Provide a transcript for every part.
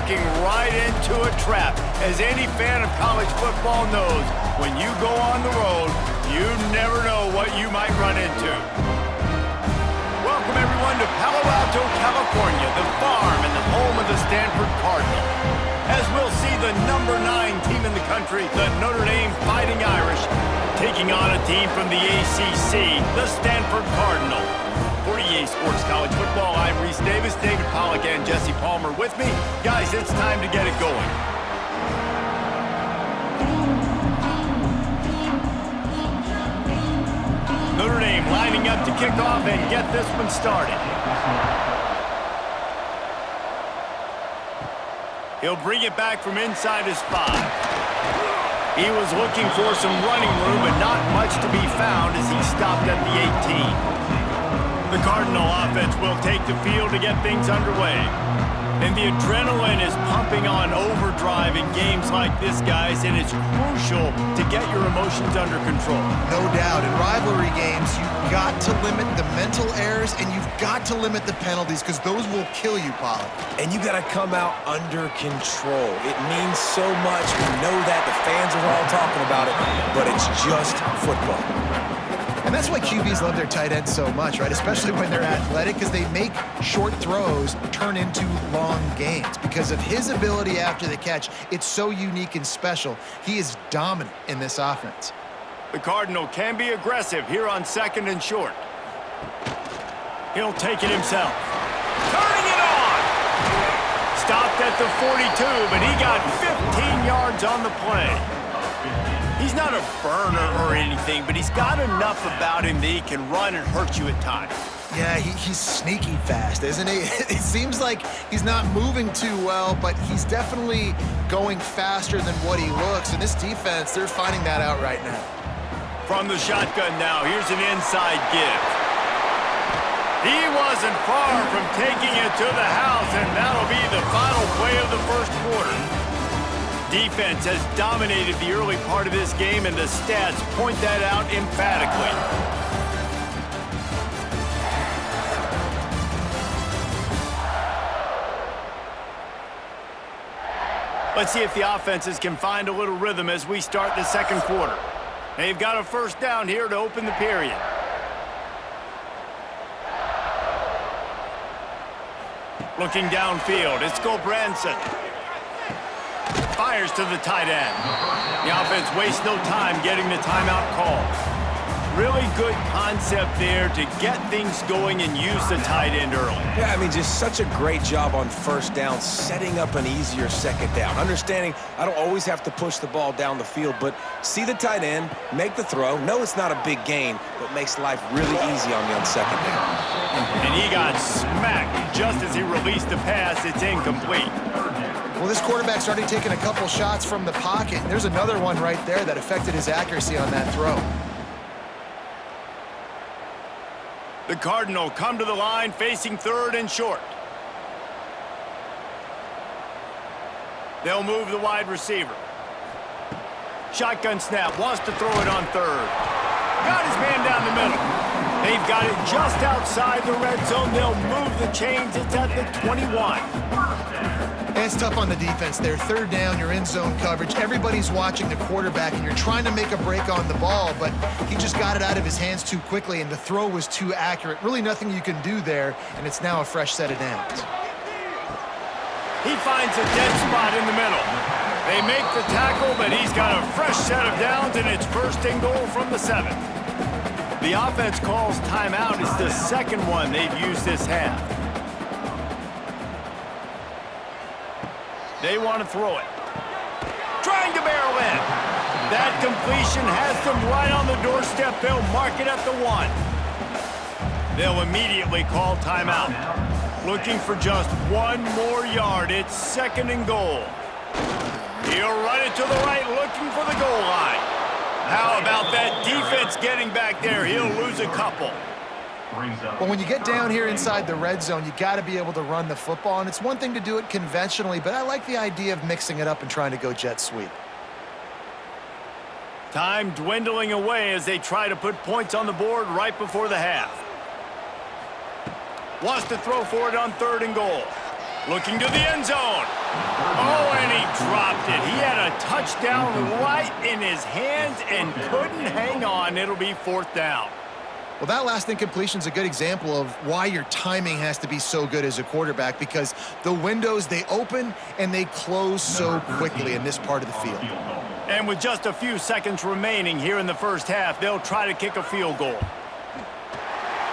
walking right into a trap. As any fan of college football knows, when you go on the road, you never know what you might run into. Welcome, everyone, to Palo Alto, California, the farm and the home of the Stanford Cardinal. As we'll see the number 9 team in the country, the Notre Dame Fighting Irish, taking on a team from the ACC, the Stanford Cardinal. For EA Sports College Football, I'm Reese Davis, David Pollack, and Jesse Palmer with me. Guys, it's time to get it going. Notre Dame lining up to kick off and get this one started. He'll bring it back from inside his 5. He was looking for some running room, but not much to be found as he stopped at the 18. The Cardinal offense will take the field to get things underway. And the adrenaline is pumping on overdrive in games like this, guys, and it's crucial to get your emotions under control. No doubt. In rivalry games, you've got to limit the mental errors, and you've got to limit the penalties, because those will kill you, Pollack. And you got to come out under control. It means so much. We know that. The fans are all talking about it, but it's just football. And that's why QBs love their tight ends so much, right? Especially when they're athletic, because they make short throws turn into long gains. Because of his ability after the catch, it's so unique and special. He is dominant in this offense. The Cardinal can be aggressive here on 2nd and short. He'll take it himself. Turning it on! Stopped at the 42, but he got 15 yards on the play. He's not a burner or anything, but he's got enough about him that he can run and hurt you at times. Yeah, he's sneaky fast, isn't he? It seems like he's not moving too well, but he's definitely going faster than what he looks. And this defense, they're finding that out right now. From the shotgun now, here's an inside give. He wasn't far from taking it to the house, and that'll be the final play of the first quarter. Defense has dominated the early part of this game, and the stats point that out emphatically. Let's see if the offenses can find a little rhythm as we start the second quarter. They've got a first down here to open the period. Looking downfield, it's Gulbranson. Fires to the tight end. The offense wastes no time getting the timeout call. Really good concept there to get things going and use the tight end early. Yeah, I mean, just such a great job on first down, setting up an easier second down. Understanding I don't always have to push the ball down the field, but see the tight end, make the throw. No, it's not a big gain, but makes life really easy on me on second down. And he got smacked just as he released the pass. It's incomplete. Well, this quarterback's already taken a couple shots from the pocket. There's another one right there that affected his accuracy on that throw. The Cardinal come to the line facing 3rd and short. They'll move the wide receiver. Shotgun snap, wants to throw it on 3rd. Got his man down the middle. They've got it just outside the red zone. They'll move the chains. It's at the 21. And it's tough on the defense there. 3rd down, you're in zone coverage. Everybody's watching the quarterback, and you're trying to make a break on the ball, but he just got it out of his hands too quickly, and the throw was too accurate. Really nothing you can do there, and it's now a fresh set of downs. He finds a dead spot in the middle. They make the tackle, but he's got a fresh set of downs, and it's 1st and goal from the 7. The offense calls timeout. It's the second one they've used this half. They want to throw it. Trying to barrel in. That completion has them right on the doorstep. They'll mark it at the 1. They'll immediately call timeout. Looking for just 1 more yard. It's 2nd and goal. He'll run it to the right, looking for the goal line. How about that defense getting back there? He'll lose a couple. Well, when you get down here inside the red zone, you got to be able to run the football, and it's one thing to do it conventionally, but I like the idea of mixing it up and trying to go jet sweep. Time dwindling away as they try to put points on the board right before the half. Wants to throw for it on 3rd and goal. Looking to the end zone. Oh, and he dropped it. He had a touchdown right in his hands and couldn't hang on. It'll be 4th down. Well, that last incompletion is a good example of why your timing has to be so good as a quarterback, because the windows, they open and they close so quickly in this part of the field. And with just a few seconds remaining here in the first half, they'll try to kick a field goal.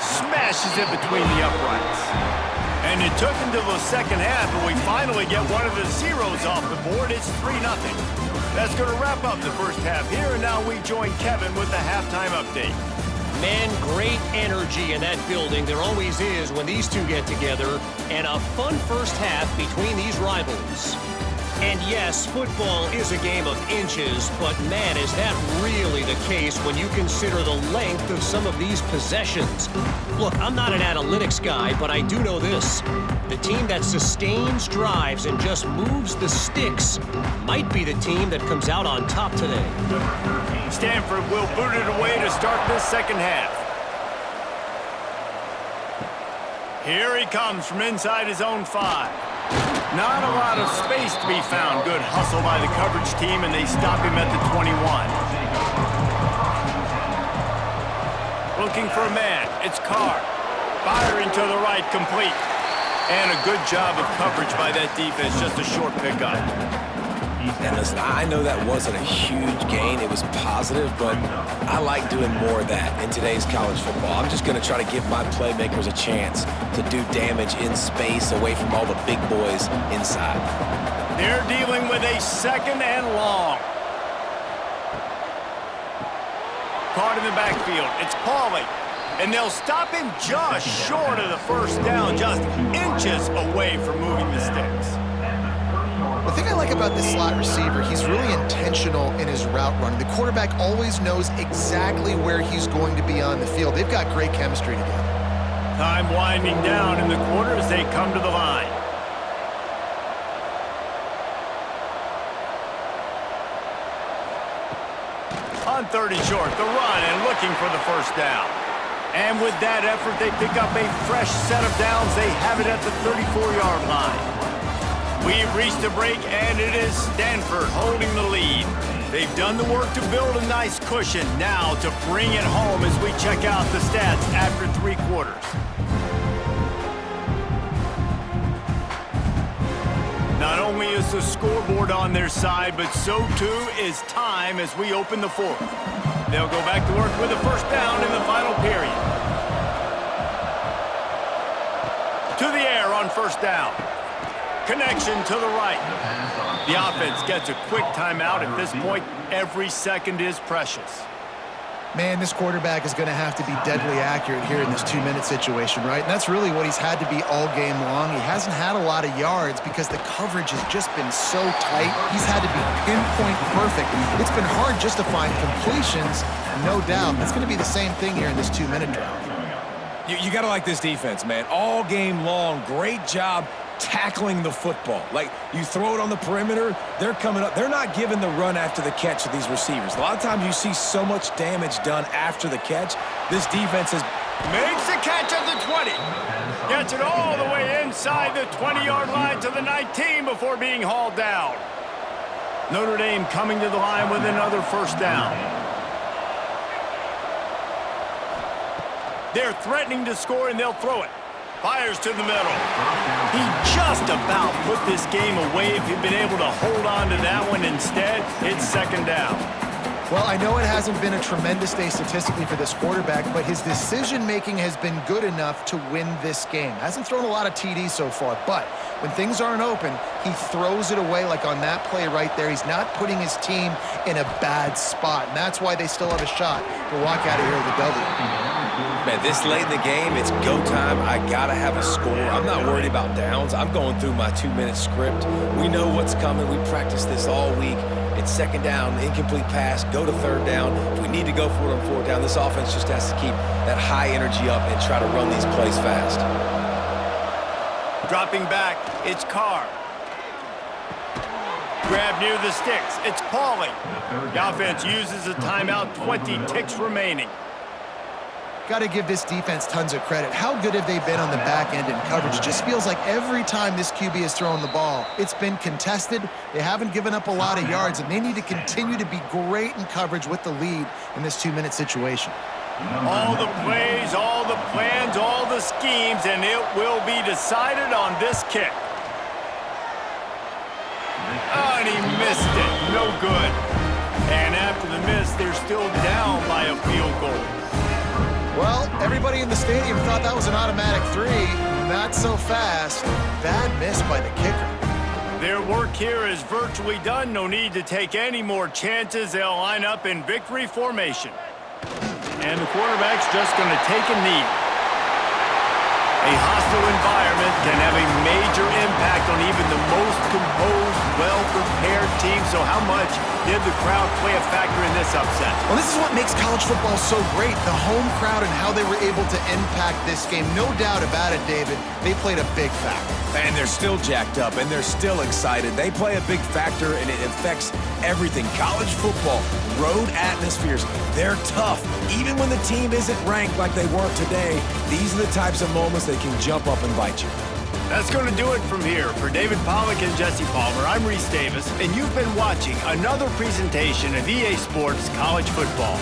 Smashes it between the uprights. And it took until the second half, but we finally get one of the zeros off the board. It's 3-0. That's going to wrap up the first half here, and now we join Kevin with the halftime update. Man, great energy in that building. There always is when these two get together, and a fun first half between these rivals. And yes, football is a game of inches, but man, is that really the case when you consider the length of some of these possessions. Look, I'm not an analytics guy, but I do know this. The team that sustains drives and just moves the sticks might be the team that comes out on top today. Stanford will boot it away to start this second half. Here he comes from inside his own 5. Not a lot of space to be found. Good hustle by the coverage team, and they stop him at the 21. Looking for a man. It's Carr. Firing to the right, complete. And a good job of coverage by that defense. Just a short pickup. And listen, I know that wasn't a huge gain. It was positive, but I like doing more of that in today's college football. I'm just going to try to give my playmakers a chance to do damage in space away from all the big boys inside. They're dealing with a 2nd and long. Caught in the backfield. It's Pauly. And they'll stop him just short of the first down, just inches away from moving the sticks. The thing I like about this slot receiver, he's really intentional in his route running. The quarterback always knows exactly where he's going to be on the field. They've got great chemistry together. Time winding down in the quarter as they come to the line. On 30 short, the run and looking for the first down. And with that effort, they pick up a fresh set of downs. They have it at the 34-yard line. We've reached a break, and it is Stanford holding the lead. They've done the work to build a nice cushion. Now to bring it home as we check out the stats after 3 quarters. Not only is the scoreboard on their side, but so too is time as we open the 4th. They'll go back to work with a first down in the final period. To the air on first down. Connection to the right. The offense gets a quick timeout. At this point, every second is precious. Man, this quarterback is going to have to be deadly accurate here in this 2-minute situation, right? And that's really what he's had to be all game long. He hasn't had a lot of yards because the coverage has just been so tight. He's had to be pinpoint perfect. It's been hard just to find completions, no doubt. That's going to be the same thing here in this 2-minute drive. You got to like this defense, man. All game long, great job tackling the football. Like, you throw it on the perimeter, they're coming up. They're not giving the run after the catch to these receivers. A lot of times you see so much damage done after the catch. This defense has... Makes the catch at the 20. Gets it all the way inside the 20-yard line to the 19 before being hauled down. Notre Dame coming to the line with another first down. They're threatening to score, and they'll throw it. Fires to the middle. He just about put this game away if he'd been able to hold on to that one. Instead, it's second down. Well, I know it hasn't been a tremendous day statistically for this quarterback, but his decision-making has been good enough to win this game. Hasn't thrown a lot of TDs so far, but when things aren't open, he throws it away like on that play right there. He's not putting his team in a bad spot, and that's why they still have a shot to walk out of here with a W. Man, this late in the game, it's go time. I got to have a score. I'm not worried about downs. I'm going through my 2-minute script. We know what's coming. We practiced this all week. It's second down, incomplete pass, go to third down. If we need to go for it on fourth down, this offense just has to keep that high energy up and try to run these plays fast. Dropping back, it's Carr. Grab near the sticks, it's Pauly. The offense uses a timeout, 20 ticks remaining. got to give this defense tons of credit. How good have they been on the back end in coverage? It just feels like every time this QB has thrown the ball, it's been contested. They haven't given up a lot of yards, and they need to continue to be great in coverage with the lead in this 2-minute situation. All the plays, all the plans, all the schemes, and it will be decided on this kick. Oh, and he missed it. No good. And after the miss, they're still down by a field goal. Well, everybody in the stadium thought that was an automatic 3. Not so fast. Bad miss by the kicker. Their work here is virtually done. No need to take any more chances. They'll line up in victory formation. And the quarterback's just going to take a knee. A hostile environment can have a major impact on even the most composed, well-prepared team. So how much did the crowd play a factor in this upset? Well, this is what makes college football so great, the home crowd and how they were able to impact this game. No doubt about it, David. They played a big factor. And they're still jacked up, and they're still excited. They play a big factor, and it affects everything. College football, road atmospheres, they're tough. Even when the team isn't ranked like they weren't today, these are the types of moments that can jump up and bite you. That's going to do it from here. For David Pollack and Jesse Palmer, I'm Reese Davis, and you've been watching another presentation of EA Sports College Football.